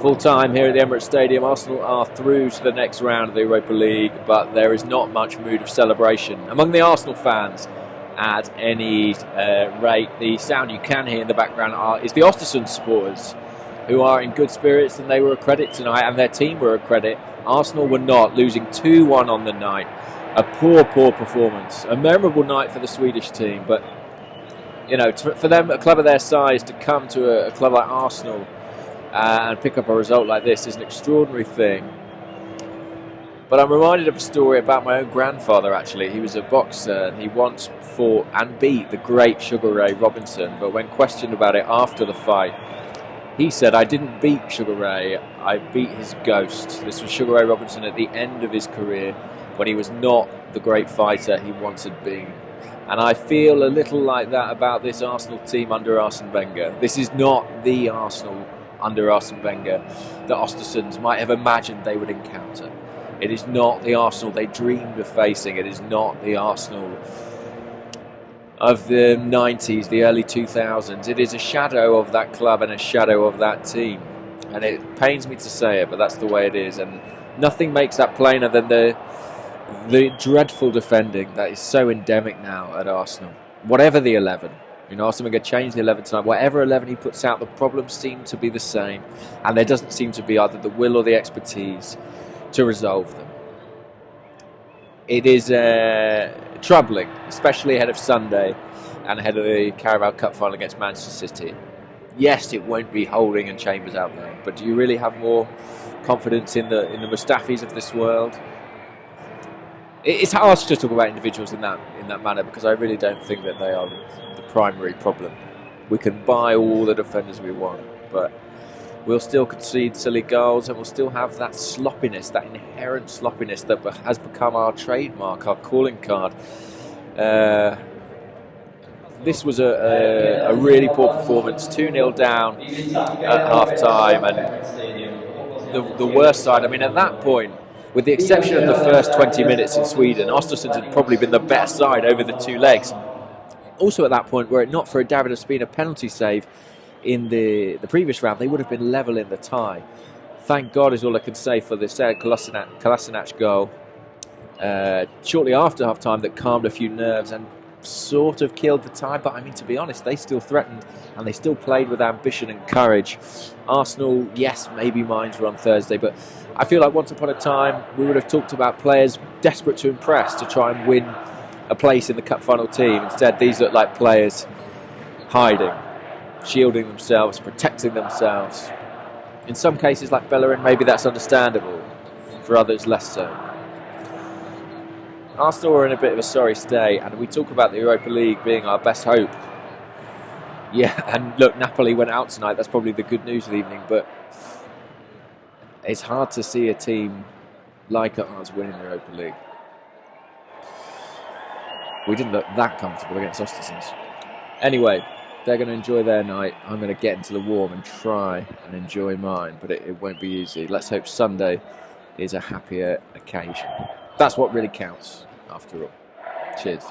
Full time here at the Emirates Stadium. Arsenal are through to the next round of the Europa League, but there is not much mood of celebration among the Arsenal fans at any rate. The sound you can hear in the background is the Ostersunds supporters, who are in good spirits, and they were a credit tonight, and their team were a credit. Arsenal were not, losing 2-1 on the night. A poor performance. A memorable night for the Swedish team, but you know, for them, a club of their size, to come to a club like Arsenal and pick up a result like this is an extraordinary thing. But I'm reminded of a story about my own grandfather, actually. He was a boxer, and he once fought and beat the great Sugar Ray Robinson. But when questioned about it after the fight, he said, "I didn't beat Sugar Ray, I beat his ghost." This was Sugar Ray Robinson at the end of his career, when he was not the great fighter he once had been. And I feel a little like that about this Arsenal team under Arsene Wenger. This is not the Arsenal under Arsene Wenger that Ostersunds might have imagined they would encounter. It is not the Arsenal they dreamed of facing. It is not the Arsenal of the 90s, the early 2000s. It is a shadow of that club and a shadow of that team. And it pains me to say it, but that's the way it is. And nothing makes that plainer than the dreadful defending that is so endemic now at Arsenal. Whatever the 11. You know, Arsene Wenger changed the 11 tonight. Whatever 11 he puts out, the problems seem to be the same. And there doesn't seem to be either the will or the expertise to resolve them. It is troubling, especially ahead of Sunday and ahead of the Carabao Cup final against Manchester City. Yes, it won't be Holding and Chambers out there, but do you really have more confidence in the Mustafis of this world? It's harsh to talk about individuals in that manner, because I really don't think that they are the primary problem. We can buy all the defenders we want, but we'll still concede silly goals, and we'll still have that sloppiness, that inherent sloppiness that has become our trademark, our calling card. This was a really poor performance, 2-0 down at half-time, and the worst side, I mean, at that point, with the exception of the first 20 minutes in Sweden, Ostersunds had probably been the best side over the two legs. Also at that point, were it not for a David Ospina penalty save in the previous round, they would have been level in the tie. Thank God is all I can say for the Sead Kolasinac goal shortly after half-time that calmed a few nerves and sort of killed the tie. But I mean, to be honest, they still threatened and they still played with ambition and courage. Arsenal, yes, maybe minds were on Thursday, but I feel like once upon a time we would have talked about players desperate to impress, to try and win a place in the cup final team. Instead, these look like players hiding, shielding themselves, protecting themselves. In some cases, like Bellerin, maybe that's understandable. For others, less so. Arsenal are in a bit of a sorry state, and we talk about the Europa League being our best hope. Yeah, and look, Napoli went out tonight. That's probably the good news of the evening, but it's hard to see a team like ours winning the Europa League. We didn't look that comfortable against Ostersunds. Anyway, they're going to enjoy their night. I'm going to get into the warm and try and enjoy mine, but it won't be easy. Let's hope Sunday is a happier occasion. That's what really counts, after all. Cheers.